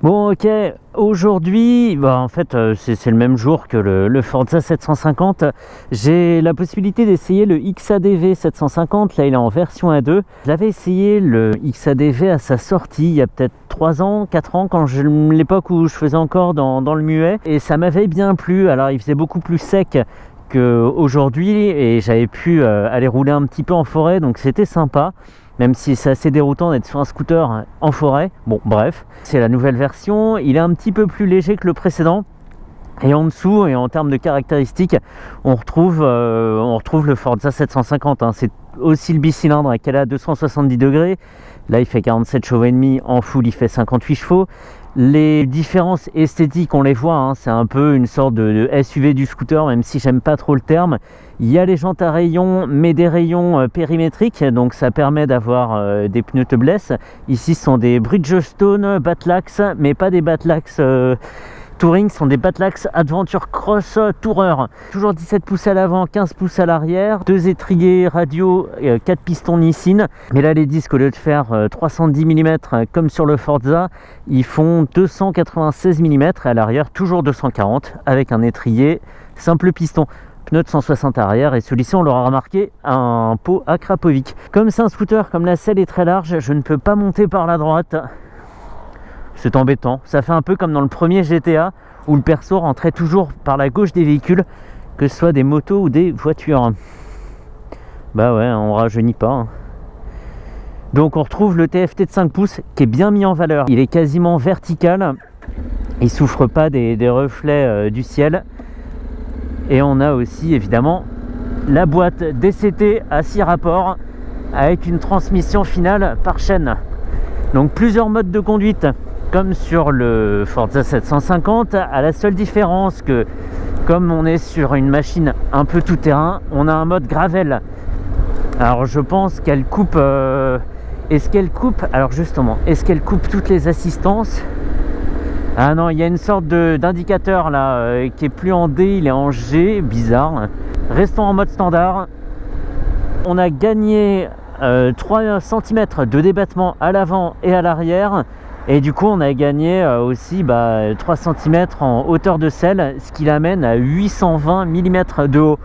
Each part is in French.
Bon, ok, aujourd'hui, en fait, c'est le même jour que le Forza 750. J'ai la possibilité d'essayer le XADV 750. Là, il est en version A2. J'avais essayé le XADV à sa sortie il y a peut-être 3 ans, 4 ans, l'époque où je faisais encore dans le muet. Et ça m'avait bien plu. Alors, il faisait beaucoup plus sec qu'aujourd'hui et j'avais pu aller rouler un petit peu en forêt, donc c'était sympa. Même si c'est assez déroutant d'être sur un scooter en forêt. Bon, bref, c'est la nouvelle version. Il est un petit peu plus léger que le précédent. Et en dessous, et en termes de caractéristiques, on retrouve le Forza 750. C'est aussi le bicylindre qui est à 270 degrés. Là, il fait 47 chevaux et demi. En full, il fait 58 chevaux. Les différences esthétiques, on les voit, c'est un peu une sorte de SUV du scooter, même si j'aime pas trop le terme. Il y a les jantes à rayons, mais des rayons périmétriques, donc ça permet d'avoir des pneus tubeless. Ici, ce sont des Bridgestone Batlax, mais pas des Batlax Touring, ce sont des Batlax Adventure Cross Tourer. Toujours 17 pouces à l'avant, 15 pouces à l'arrière, 2 étriers radio, 4 pistons Nissin. Mais là, les disques, au lieu de faire 310 mm comme sur le Forza, ils font 296 mm à l'arrière, toujours 240 avec un étrier simple piston. Pneu de 160 arrière, et celui-ci, on l'aura remarqué, un pot à Krapovic. Comme c'est un scooter, comme la selle est très large, je ne peux pas monter par la droite. C'est embêtant. Ça fait un peu comme dans le premier GTA où le perso rentrait toujours par la gauche des véhicules, que ce soit des motos ou des voitures. Bah ouais, on rajeunit pas. Donc on retrouve le TFT de 5 pouces qui est bien mis en valeur. Il est quasiment vertical. Il souffre pas des reflets du ciel. Et on a aussi évidemment la boîte DCT à 6 rapports avec une transmission finale par chaîne. Donc plusieurs modes de conduite comme sur le Forza 750, à la seule différence que comme on est sur une machine un peu tout terrain, on a un mode gravel. Alors je pense qu'elle coupe est-ce qu'elle coupe, alors justement, est-ce qu'elle coupe toutes les assistances? Ah non, il y a une sorte d'indicateur là qui est plus en D, il est en G, bizarre. Restons en mode standard. On a gagné 3 cm de débattement à l'avant et à l'arrière. Et du coup, on a gagné aussi 3 cm en hauteur de selle, ce qui l'amène à 820 mm de haut.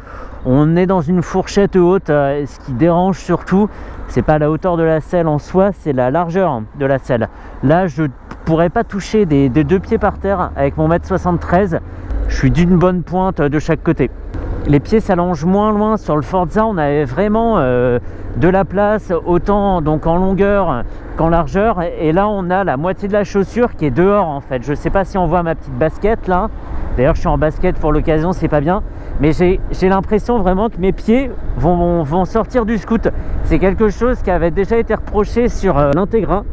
On est dans une fourchette haute. Ce qui dérange surtout, c'est pas la hauteur de la selle en soi, c'est la largeur de la selle. Là, je pourrais pas toucher des 2 pieds par terre avec mon 1m73. Je suis d'une bonne pointe de chaque côté. Les pieds s'allongent moins loin. Sur le Forza, on avait vraiment de la place, autant donc en longueur qu'en largeur. Et là, on a la moitié de la chaussure qui est dehors en fait. Je sais pas si on voit ma petite basket là. D'ailleurs, je suis en basket pour l'occasion, c'est pas bien. Mais j'ai l'impression vraiment que mes pieds vont sortir du scoot. C'est quelque chose qui avait déjà été reproché sur l'Integra,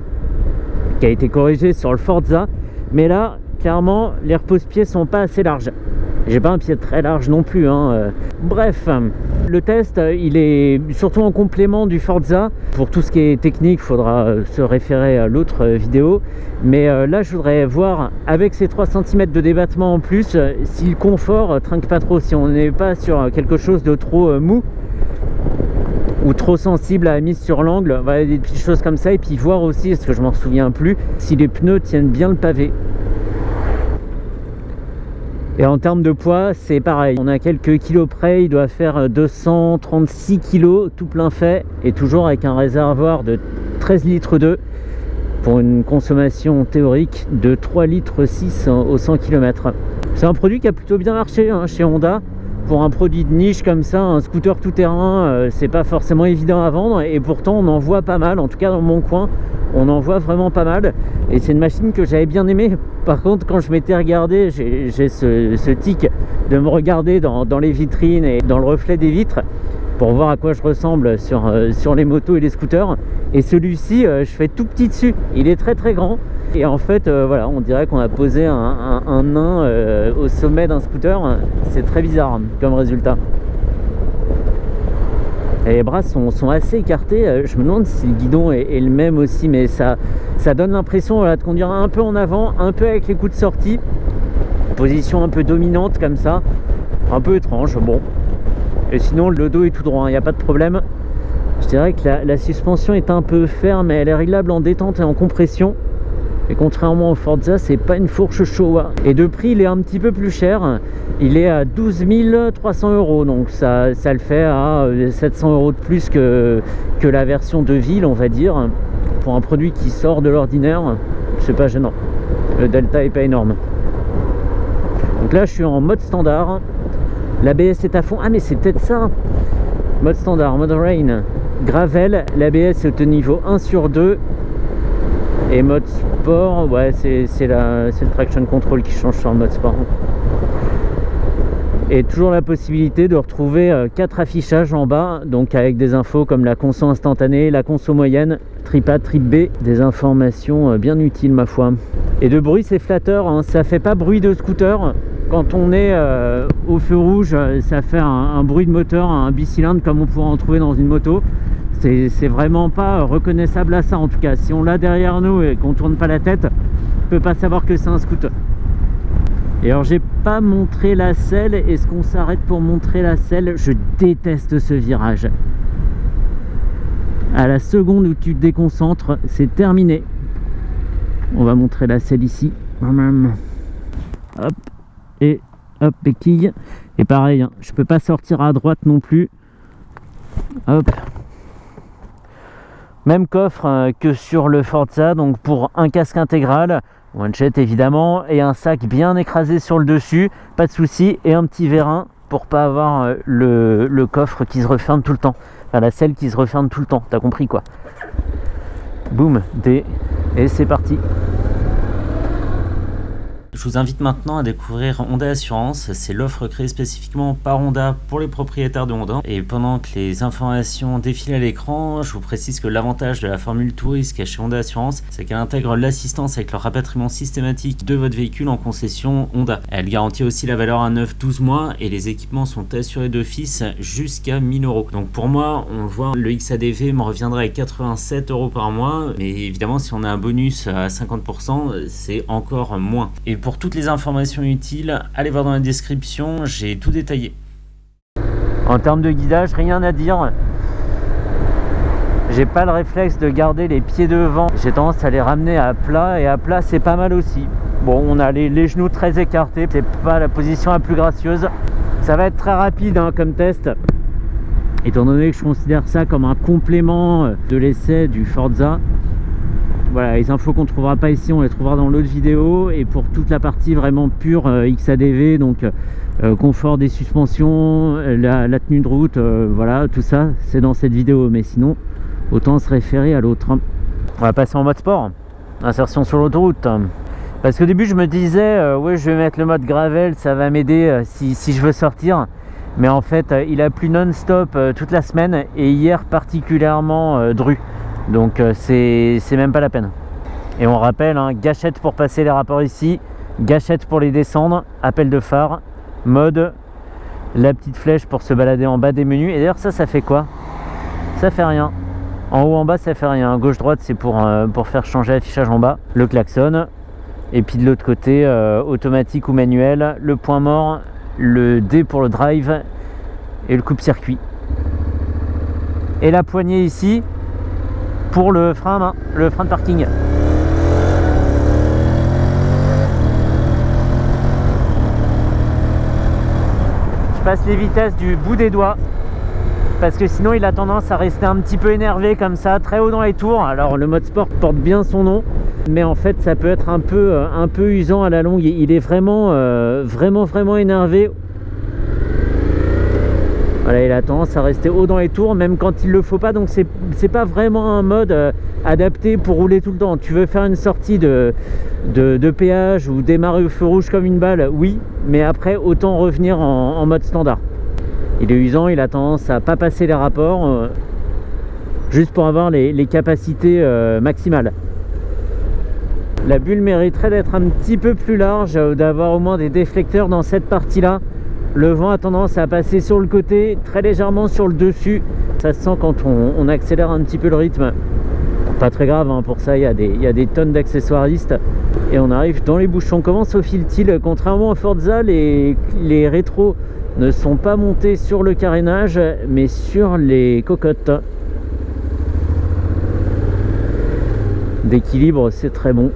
qui a été corrigé sur le Forza. Mais là, clairement, les repose-pieds sont pas assez larges. J'ai pas un pied très large non plus. Bref, le test, il est surtout en complément du Forza. Pour tout ce qui est technique, il faudra se référer à l'autre vidéo. Mais là, je voudrais voir, avec ces 3 cm de débattement en plus, si le confort trinque pas trop, si on n'est pas sur quelque chose de trop mou ou trop sensible à la mise sur l'angle, des petites choses comme ça. Et puis voir aussi, parce que je m'en souviens plus, si les pneus tiennent bien le pavé. Et en termes de poids, c'est pareil. On a quelques kilos près, il doit faire 236 kg tout plein fait. Et toujours avec un réservoir de 13 litres 2 pour une consommation théorique de 3 litres 6 au 100 km. C'est un produit qui a plutôt bien marché chez Honda. Pour un produit de niche comme ça, un scooter tout-terrain, c'est pas forcément évident à vendre. Et pourtant, on en voit pas mal. En tout cas, dans mon coin, on en voit vraiment pas mal. Et c'est une machine que j'avais bien aimée. Par contre, quand je m'étais regardé, j'ai ce tic de me regarder dans les vitrines et dans le reflet des vitres pour voir à quoi je ressemble sur les motos et les scooters. Et celui-ci, je fais tout petit dessus. Il est très très grand. Et en fait, voilà, on dirait qu'on a posé un nain au sommet d'un scooter. C'est très bizarre comme résultat. Et les bras sont assez écartés. Je me demande si le guidon est le même aussi, mais ça donne l'impression de conduire un peu en avant, un peu avec les coups de sortie. Position un peu dominante comme ça, un peu étrange, bon. Et sinon, le dos est tout droit, il n'y a pas de problème. Je dirais que la suspension est un peu ferme, mais elle est réglable en détente et en compression. Et contrairement au Forza, c'est pas une fourche Showa. Et de prix, il est un petit peu plus cher. Il est à 12 300 €. Donc ça le fait à 700 € de plus que la version de ville, on va dire. Pour un produit qui sort de l'ordinaire, c'est pas gênant. Le delta est pas énorme. Donc là, je suis en mode standard. L'ABS est à fond. Ah, mais c'est peut-être ça. Mode standard, mode rain. Gravel, l'ABS est au niveau 1 sur 2. Et mode sport, ouais, c'est le traction control qui change sur le mode sport. Et toujours la possibilité de retrouver 4 affichages en bas, donc avec des infos comme la conso instantanée, la conso moyenne, trip A, trip B, des informations bien utiles ma foi. Et de bruit, c'est flatteur, hein. Ça fait pas bruit de scooter. Quand on est au feu rouge, ça fait un bruit de moteur, un bicylindre comme on pourrait en trouver dans une moto. C'est vraiment pas reconnaissable à ça, en tout cas. Si on l'a derrière nous et qu'on tourne pas la tête, on peut pas savoir que c'est un scooter. Et alors, j'ai pas montré la selle. Est-ce qu'on s'arrête pour montrer la selle? Je déteste ce virage. À la seconde où tu te déconcentres, c'est terminé. On va montrer la selle ici. Hop, et hop, béquille. Et pareil, hein, je peux pas sortir à droite non plus. Hop. Même coffre que sur le Forza, donc pour un casque intégral, one jet évidemment, et un sac bien écrasé sur le dessus, pas de souci, et un petit vérin pour pas avoir le coffre qui se referme tout le temps, enfin la selle qui se referme tout le temps, t'as compris quoi. Boum, et c'est parti. Je vous invite maintenant à découvrir Honda Assurance. C'est l'offre créée spécifiquement par Honda pour les propriétaires de Honda. Et pendant que les informations défilent à l'écran, je vous précise que l'avantage de la formule Tourist chez Honda Assurance, c'est qu'elle intègre l'assistance avec le rapatriement systématique de votre véhicule en concession Honda. Elle garantit aussi la valeur à 9-12 mois et les équipements sont assurés d'office jusqu'à 1000 €. Donc pour moi, on voit le XADV me reviendrait à 87 € par mois. Mais évidemment, si on a un bonus à 50%, c'est encore moins. Et pour toutes les informations utiles, allez voir dans la description, j'ai tout détaillé. En termes de guidage, rien à dire. J'ai pas le réflexe de garder les pieds devant. J'ai tendance à les ramener à plat, et à plat c'est pas mal aussi. Bon, on a les genoux très écartés, c'est pas la position la plus gracieuse. Ça va être très rapide hein, comme test. Étant donné que je considère ça comme un complément de l'essai du Forza. Voilà, les infos qu'on ne trouvera pas ici, on les trouvera dans l'autre vidéo. Et pour toute la partie vraiment pure XADV, donc confort des suspensions, la tenue de route, voilà, tout ça, c'est dans cette vidéo. Mais sinon, autant se référer à l'autre. On va passer en mode sport, insertion sur l'autoroute. Parce qu'au début, je me disais, ouais, je vais mettre le mode gravel, ça va m'aider si je veux sortir. Mais en fait, il a plu non-stop toute la semaine et hier particulièrement dru. Donc c'est même pas la peine. Et on rappelle, hein, gâchette pour passer les rapports ici, gâchette pour les descendre, appel de phare, mode, la petite flèche pour se balader en bas des menus. Et d'ailleurs ça fait quoi? Ça fait rien. En haut, en bas, ça fait rien. Gauche-droite, c'est pour faire changer l'affichage en bas. Le klaxon. Et puis de l'autre côté, automatique ou manuel, le point mort, le D pour le drive et le coupe-circuit. Et la poignée ici pour le frein à main, le frein de parking. Je passe les vitesses du bout des doigts parce que sinon il a tendance à rester un petit peu énervé comme ça, très haut dans les tours. Alors le mode sport porte bien son nom, mais en fait ça peut être un peu usant à la longue. Il est vraiment énervé. Voilà, il a tendance à rester haut dans les tours, même quand il le faut pas. Donc c'est pas vraiment un mode adapté pour rouler tout le temps. Tu veux faire une sortie de péage ou démarrer au feu rouge comme une balle, oui, mais après autant revenir en mode standard. Il est usant, il a tendance à pas passer les rapports juste pour avoir les capacités maximales. La bulle mériterait d'être un petit peu plus large, d'avoir au moins des déflecteurs dans cette partie-là. Le vent a tendance à passer sur le côté, très légèrement sur le dessus. Ça se sent quand on accélère un petit peu le rythme. Pas très grave, hein, pour ça il y a des tonnes d'accessoiristes. Et on arrive dans les bouchons. Comment se file-t-il? Contrairement à Forza, les rétros ne sont pas montés sur le carénage, mais sur les cocottes. D'équilibre, c'est très bon.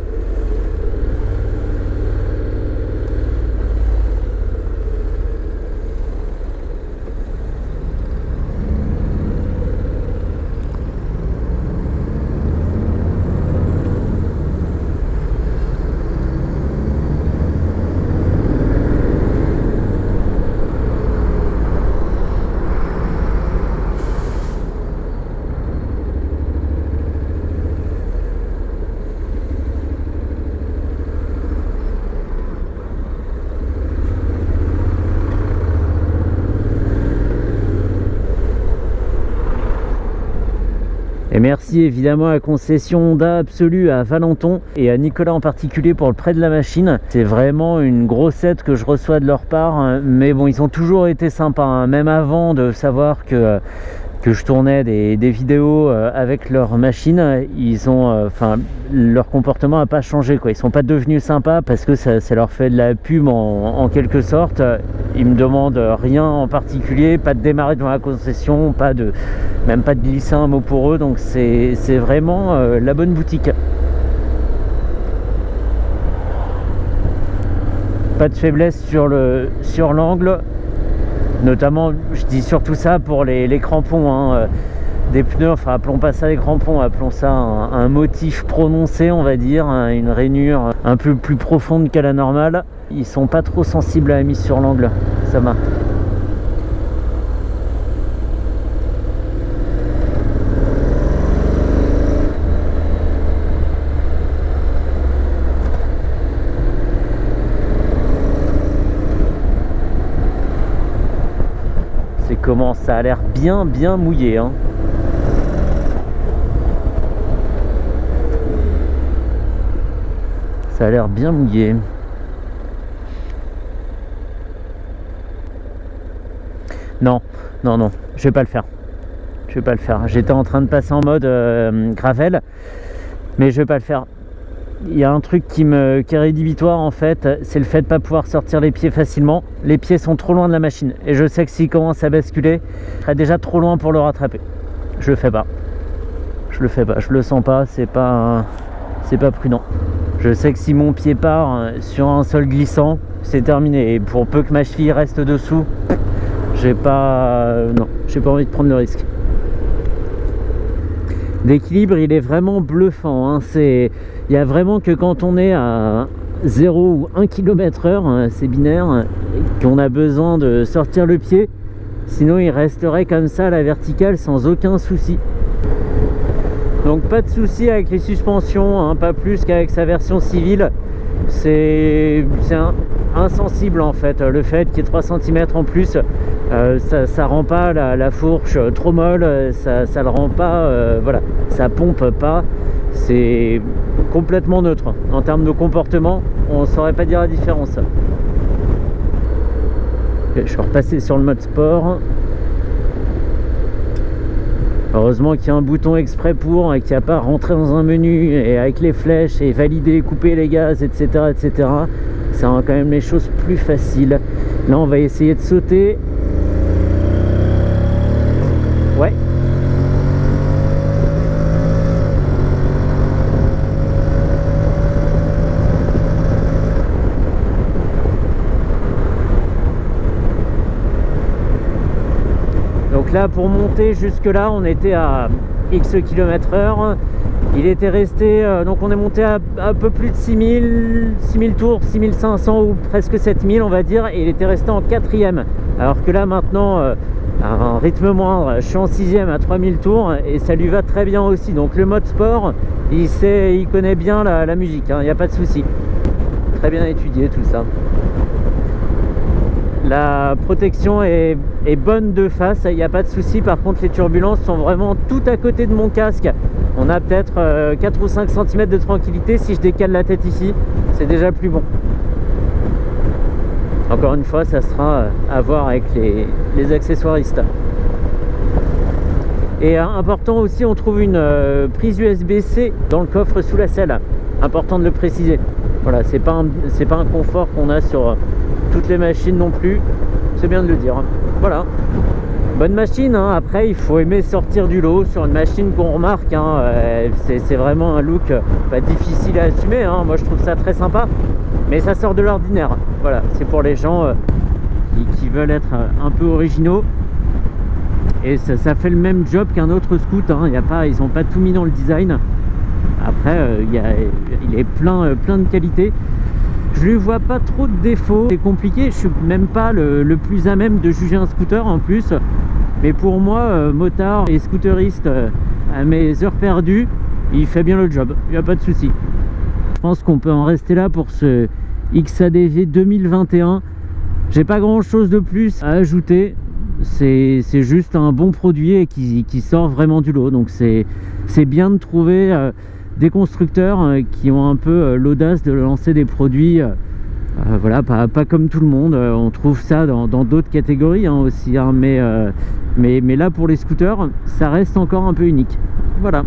Et merci évidemment à Concession Honda Absolue, à Valenton et à Nicolas en particulier pour le prêt de la machine. C'est vraiment une grosse aide que je reçois de leur part, mais bon, ils ont toujours été sympas, hein. Même avant de savoir que je tournais des vidéos avec leur machine, ils ont, leur comportement n'a pas changé, quoi. Ils sont pas devenus sympas parce que ça leur fait de la pub en quelque sorte. Ils me demandent rien en particulier, pas de démarrer devant la concession, même pas de glisser un mot pour eux, donc c'est vraiment la bonne boutique. Pas de faiblesse sur l'angle. Notamment, je dis surtout ça pour les crampons, hein, des pneus, enfin appelons pas ça des crampons, appelons ça un motif prononcé, on va dire, hein, une rainure un peu plus profonde qu'à la normale. Ils sont pas trop sensibles à la mise sur l'angle, ça va. Comment ça a l'air bien mouillé, hein. Ça a l'air bien mouillé. Non, je vais pas le faire. J'étais en train de passer en mode gravel, mais je vais pas le faire. Il y a un truc qui est rédhibitoire en fait, c'est le fait de ne pas pouvoir sortir les pieds facilement. Les pieds sont trop loin de la machine et je sais que s'il commence à basculer, je serai déjà trop loin pour le rattraper. Je le fais pas. Je le sens pas, c'est pas prudent. Je sais que si mon pied part sur un sol glissant, c'est terminé. Et pour peu que ma cheville reste dessous, j'ai pas envie de prendre le risque. L'équilibre, il est vraiment bluffant, hein. Il y a vraiment que quand on est à 0 ou 1 km/h, c'est binaire, qu'on a besoin de sortir le pied. Sinon, il resterait comme ça à la verticale sans aucun souci. Donc pas de souci avec les suspensions, hein, pas plus qu'avec sa version civile. C'est insensible en fait. Le fait qu'il y ait 3 cm en plus, ça rend pas la fourche trop molle, ça le rend pas, voilà, ça pompe pas. C'est complètement neutre. En termes de comportement, on ne saurait pas dire la différence. Okay, je suis repassé sur le mode sport. Heureusement qu'il y a un bouton exprès pour et qu'il n'y a pas rentré dans un menu et avec les flèches et valider, couper les gaz, etc. Ça rend quand même les choses plus faciles. Là, on va essayer de sauter. Ouais. Donc là, pour monter jusque là, on était à X km/h. Il était resté, donc on est monté à un peu plus de 6000 tours, 6500 ou presque 7000 on va dire, et il était resté en 4e. Alors que là maintenant, à un rythme moindre, je suis en 6e à 3000 tours et ça lui va très bien aussi. Donc le mode sport, il connaît bien la musique, hein, il n'y a pas de souci. Très bien étudié tout ça. La protection est bonne de face, il n'y a pas de souci. Par contre, les turbulences sont vraiment tout à côté de mon casque. On a peut-être 4 ou 5 cm de tranquillité. Si je décale la tête ici, c'est déjà plus bon. Encore une fois, ça sera à voir avec les accessoiristes. Et important aussi, on trouve une prise USB-C dans le coffre sous la selle. Important de le préciser. Voilà, c'est pas un confort qu'on a sur toutes les machines non plus. C'est bien de le dire. Voilà. Bonne machine, hein. Après il faut aimer sortir du lot sur une machine qu'on remarque, hein. C'est vraiment un look pas difficile à assumer, hein. Moi je trouve ça très sympa, mais ça sort de l'ordinaire. Voilà, c'est pour les gens qui veulent être un peu originaux, et ça fait le même job qu'un autre scoot, hein. Ils n'ont pas tout mis dans le design. Après il est plein de qualités. Je lui vois pas trop de défauts. C'est compliqué, je suis même pas le plus à même de juger un scooter en plus. Mais pour moi, motard et scooteriste à mes heures perdues, il fait bien le job, il n'y a pas de souci. Je pense qu'on peut en rester là pour ce XADV 2021. J'ai pas grand chose de plus à ajouter. c'est juste un bon produit et qui sort vraiment du lot. Donc c'est bien de trouver des constructeurs qui ont un peu l'audace de lancer des produits voilà, pas comme tout le monde. On trouve ça dans d'autres catégories hein, aussi hein, mais là pour les scooters ça reste encore un peu unique. Voilà.